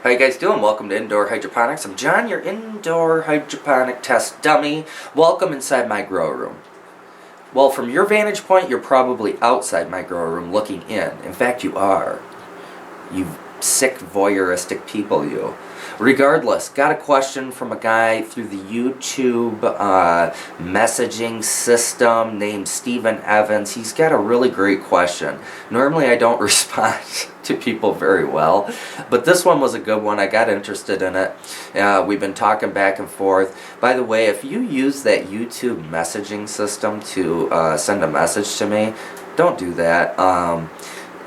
How you guys doing? Welcome to Indoor Hydroponics. I'm John, your indoor hydroponic test dummy. Welcome inside my grow room. Well, from your vantage point, you're probably outside my grow room looking in. In fact, you are. You sick voyeuristic people, you. Regardless, got a question from a guy through the YouTube messaging system named Stephen Evans. He's got a really great question. Normally I don't respond to people very well, but this one was a good one. I got interested in it. We've been talking back and forth. By the way, if you use that YouTube messaging system to send a message to me, don't do that.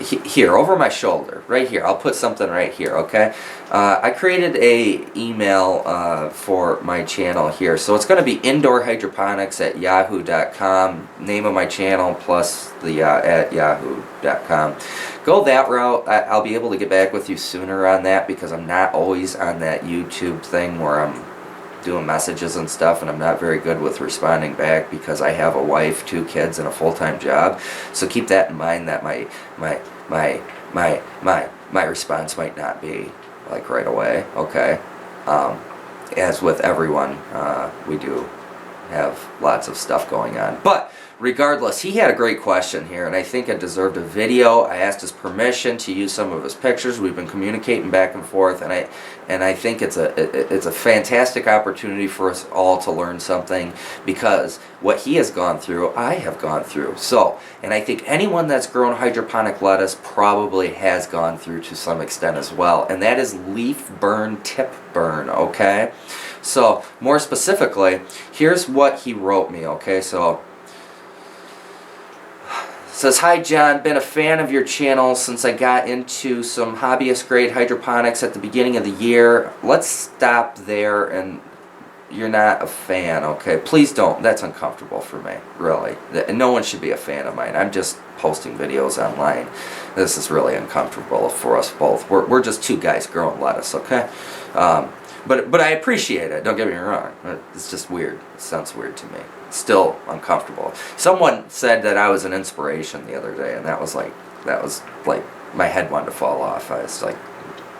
Here, over my shoulder, right here. I'll put something right here, okay? I created a email for my channel here. So it's going to be indoorhydroponics@yahoo.com. Name of my channel plus the at yahoo.com. Go that route. I'll be able to get back with you sooner on that because I'm not always on that YouTube thing where I'm doing messages and stuff, and I'm not very good with responding back because I have a wife, 2 kids, and a full-time job. So keep that in mind, that my response might not be like right away, okay? As with everyone, we do have lots of stuff going on. But regardless, he had a great question here, and I think it deserved a video. I asked his permission to use some of his pictures. We've been communicating back and forth, and I think it's a fantastic opportunity for us all to learn something, because what he has gone through, I have gone through. So, and I think anyone that's grown hydroponic lettuce probably has gone through to some extent as well, and that is leaf burn, tip burn, okay? So, more specifically, here's what he wrote me, okay? So, says, "Hi John, been a fan of your channel since I got into some hobbyist grade hydroponics at the beginning of the year." Let's stop there, and you're not a fan, okay? Please don't. That's uncomfortable for me, really. No one should be a fan of mine. I'm just posting videos online. This is really uncomfortable for us both. We're just 2 guys growing lettuce, okay? But I appreciate it, don't get me wrong. It's just weird. It sounds weird to me. It's still uncomfortable. Someone said that I was an inspiration the other day, and that was like my head wanted to fall off. I was like,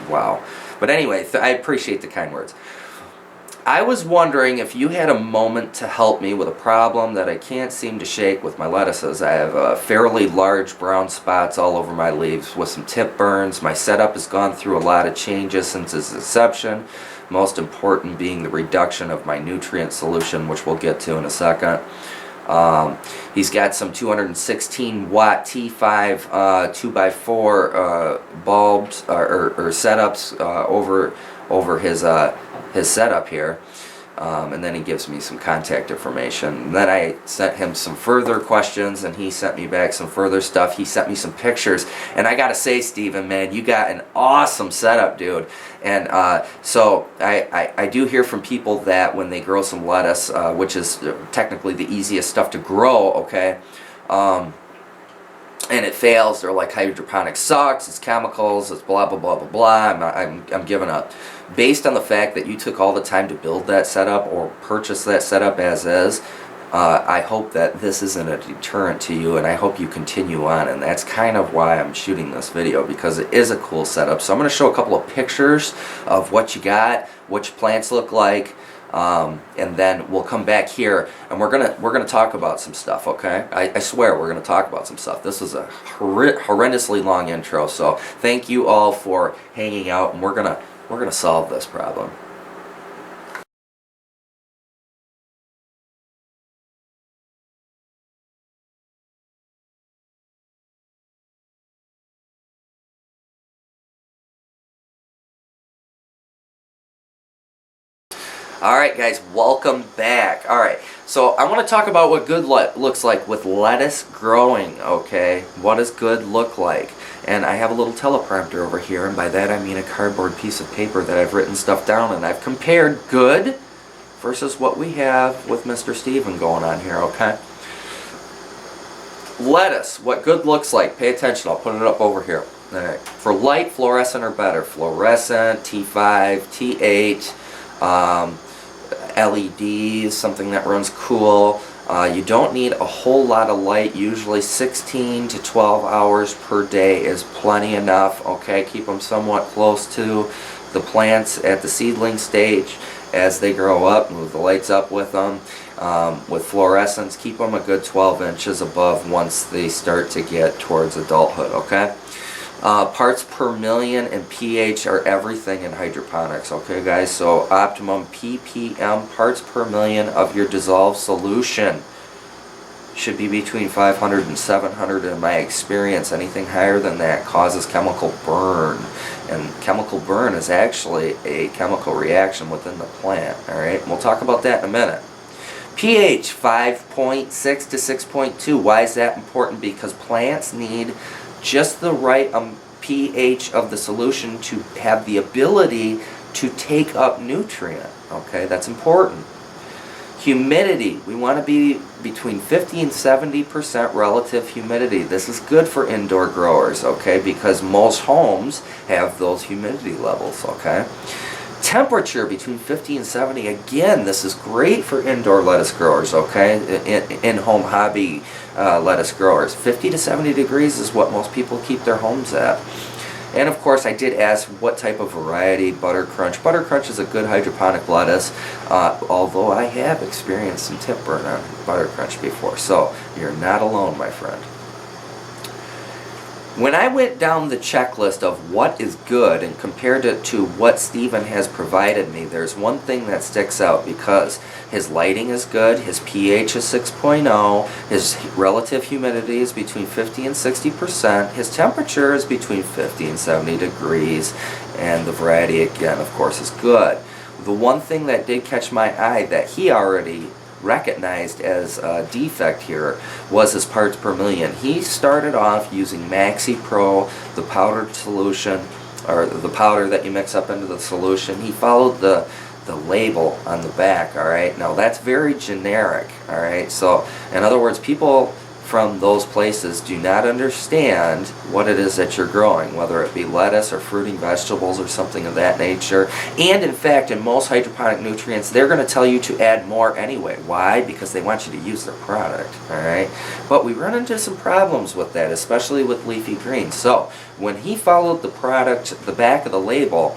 wow. But anyway, I appreciate the kind words. "I was wondering if you had a moment to help me with a problem that I can't seem to shake with my lettuces. I have fairly large brown spots all over my leaves with some tip burns. My setup has gone through a lot of changes since its inception, most important being the reduction of my nutrient solution, which we'll get to in a second. He's got some 216 watt T5 2x4 bulbs or setups over his setup here, and then he gives me some contact information. And then I sent him some further questions, and he sent me back some further stuff. He sent me some pictures, and I gotta say, Steven, man, you got an awesome setup, dude. And so I do hear from people that when they grow some lettuce, which is technically the easiest stuff to grow, okay, and it fails, they're like, hydroponics sucks, it's chemicals, it's blah blah blah blah blah, I'm giving up. Based on the fact that you took all the time to build that setup or purchase that setup as is, I hope that this isn't a deterrent to you, and I hope you continue on, and that's kind of why I'm shooting this video, because it is a cool setup. So I'm going to show a couple of pictures of what you got, what your plants look like, and then we'll come back here and we're gonna talk about some stuff, okay? I swear we're gonna talk about some stuff. This was a horrendously long intro, so thank you all for hanging out, and we're gonna solve this problem. Alright guys, welcome back. Alright, so I want to talk about what good looks like with lettuce growing, okay? What does good look like? And I have a little teleprompter over here, and by that I mean a cardboard piece of paper that I've written stuff down, and I've compared good versus what we have with Mr. Steven going on here, okay? Lettuce, what good looks like. Pay attention, I'll put it up over here. Alright, for light, fluorescent or better. Fluorescent, T5, T8, LEDs, something that runs cool. You don't need a whole lot of light. Usually 16 to 12 hours per day is plenty enough. Okay, keep them somewhat close to the plants at the seedling stage. As they grow up, move the lights up with them. With fluorescence, keep them a good 12 inches above once they start to get towards adulthood. Okay. Parts per million and pH are everything in hydroponics, okay guys? So optimum ppm, parts per million of your dissolved solution, should be between 500 and 700 in my experience. Anything higher than that causes chemical burn, and chemical burn is actually a chemical reaction within the plant. Alright, we'll talk about that in a minute. pH 5.6 to 6.2. Why is that important? Because plants need just the right pH of the solution to have the ability to take up nutrient. Okay, that's important. Humidity, we want to be between 50 and 70% relative humidity. This is good for indoor growers, okay, because most homes have those humidity levels, okay. Temperature between 50 and 70. Again, this is great for indoor lettuce growers, okay, in-home hobby lettuce growers. 50 to 70 degrees is what most people keep their homes at. And of course, I did ask what type of variety. Butter Crunch. Butter Crunch is a good hydroponic lettuce, although I have experienced some tip burn on Butter Crunch before. So you're not alone, my friend. When I went down the checklist of what is good and compared it to what Steven has provided me, there's one thing that sticks out, because his lighting is good, his pH is 6.0, his relative humidity is between 50 and 60%, his temperature is between 50 and 70 degrees, and the variety, again, of course, is good. The one thing that did catch my eye that he already recognized as a defect here was his parts per million. He started off using Maxi Pro, the powdered solution, or the powder that you mix up into the solution. He followed the label on the back. Alright, now that's very generic. Alright, so in other words, people from those places do not understand what it is that you're growing, whether it be lettuce or fruiting vegetables or something of that nature. And in fact, in most hydroponic nutrients, they're going to tell you to add more anyway. Why? Because they want you to use their product. Alright, but we run into some problems with that, especially with leafy greens. So when he followed the product, the back of the label,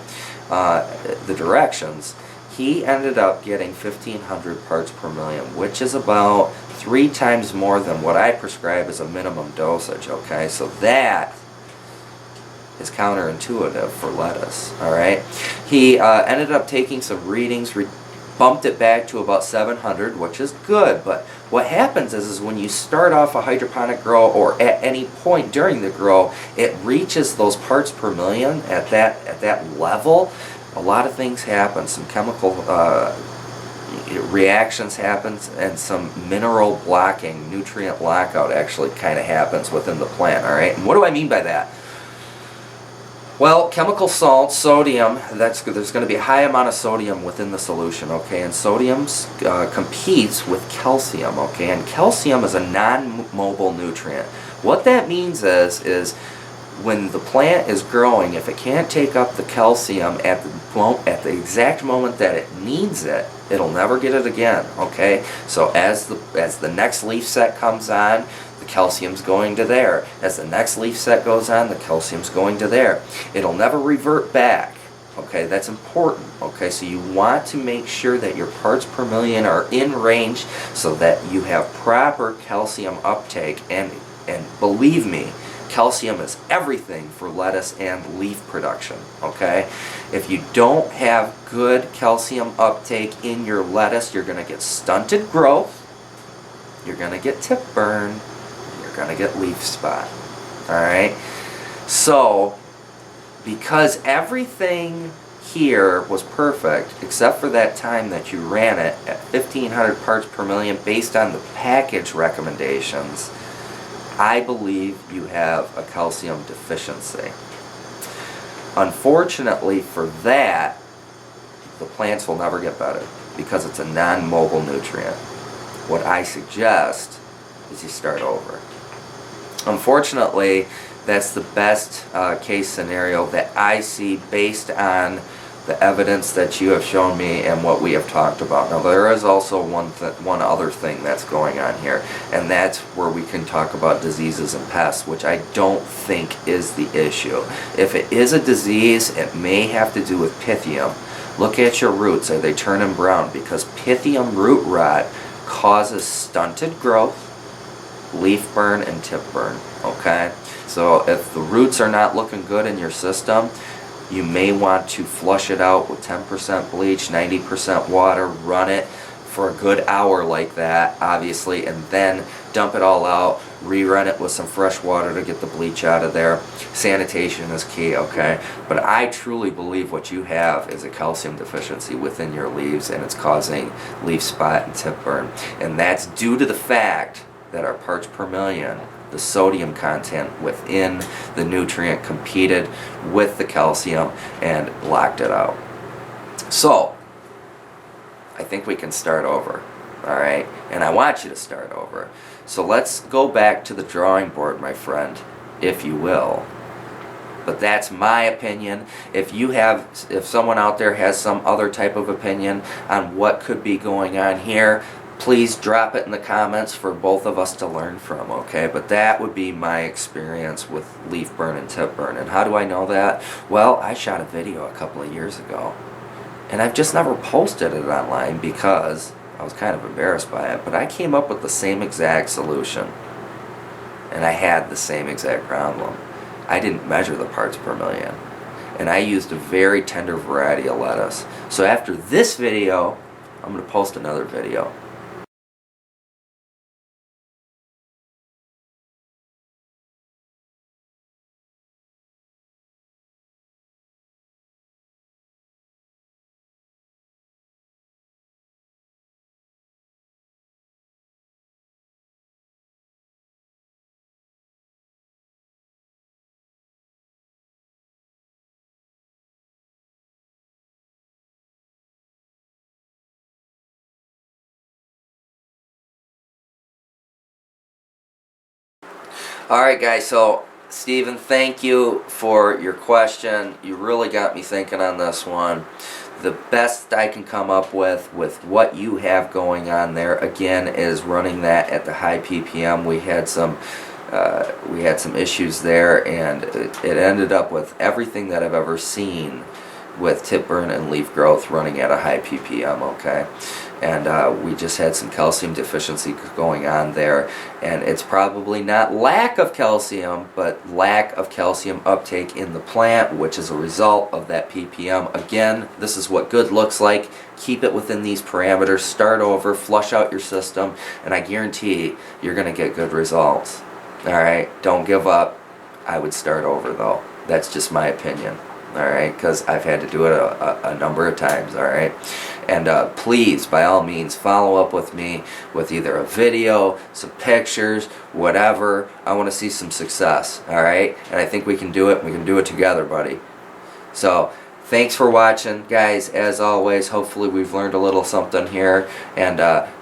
the directions, he ended up getting 1,500 parts per million, which is about 3 times more than what I prescribe as a minimum dosage, okay? So that is counterintuitive for lettuce, alright? He ended up taking some readings, bumped it back to about 700, which is good, but what happens is when you start off a hydroponic grow, or at any point during the grow, it reaches those parts per million at that level. A lot of things happen. Some chemical reactions happen, and some mineral blocking, nutrient blackout actually kind of happens within the plant. Alright, and what do I mean by that? Well, chemical salt, sodium, there's going to be a high amount of sodium within the solution, okay, and sodium competes with calcium, okay, and calcium is a non-mobile nutrient. What that means is when the plant is growing, if it can't take up the calcium at the exact moment that it needs it, it'll never get it again, okay? So as the next leaf set comes on, the calcium's going to there. As the next leaf set goes on, the calcium's going to there. It'll never revert back, okay? That's important, okay? So you want to make sure that your parts per million are in range so that you have proper calcium uptake, and believe me, calcium is everything for lettuce and leaf production, okay? If you don't have good calcium uptake in your lettuce, you're going to get stunted growth, you're going to get tip burn, and you're going to get leaf spot, alright? So, because everything here was perfect, except for that time that you ran it at 1,500 parts per million based on the package recommendations, I believe you have a calcium deficiency. Unfortunately for that, the plants will never get better because it's a non-mobile nutrient. What I suggest is you start over. Unfortunately, that's the best case scenario that I see based on the evidence that you have shown me and what we have talked about. Now there is also one other thing that's going on here, and that's where we can talk about diseases and pests, which I don't think is the issue. If it is a disease, it may have to do with Pythium. Look at your roots. Are they turning brown? Because Pythium root rot causes stunted growth, leaf burn, and tip burn. Okay? So if the roots are not looking good in your system, you may want to flush it out with 10% bleach, 90% water, run it for a good hour like that, obviously, and then dump it all out, rerun it with some fresh water to get the bleach out of there. Sanitation is key, okay? But I truly believe what you have is a calcium deficiency within your leaves, and it's causing leaf spot and tip burn. And that's due to the fact that our parts per million, the sodium content within the nutrient, competed with the calcium and locked it out. So I think we can start over, all right? And I want you to start over. So let's go back to the drawing board, my friend, if you will. But that's my opinion. If someone out there has some other type of opinion on what could be going on here, please drop it in the comments for both of us to learn from, okay? But that would be my experience with leaf burn and tip burn. And how do I know that? Well, I shot a video a couple of years ago, and I've just never posted it online because I was kind of embarrassed by it. But I came up with the same exact solution, and I had the same exact problem. I didn't measure the parts per million, and I used a very tender variety of lettuce. So after this video, I'm going to post another video. Alright guys, so Steven, thank you for your question. You really got me thinking on this one. The best I can come up with what you have going on there, again, is running that at the high ppm. We had some issues there, and it ended up with everything that I've ever seen with tip burn and leaf growth running at a high ppm, okay? And we just had some calcium deficiency going on there, and it's probably not lack of calcium, but lack of calcium uptake in the plant, which is a result of that ppm. Again, this is what good looks like. Keep it within these parameters, start over, flush out your system, and I guarantee you're going to get good results. Alright, don't give up. I would start over though. That's just my opinion. Alright, because I've had to do it a number of times, alright? And please, by all means, follow up with me with either a video, some pictures, whatever. I want to see some success, alright? And I think we can do it. We can do it together, buddy. So, thanks for watching, guys. As always, hopefully we've learned a little something here. And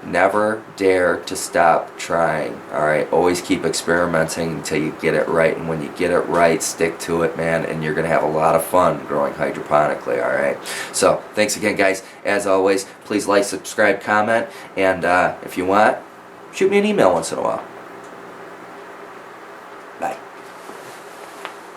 never dare to stop trying, alright? Always keep experimenting until you get it right. And when you get it right, stick to it, man. And you're going to have a lot of fun growing hydroponically, alright? So, thanks again, guys. As always, please like, subscribe, comment. And if you want, shoot me an email once in a while.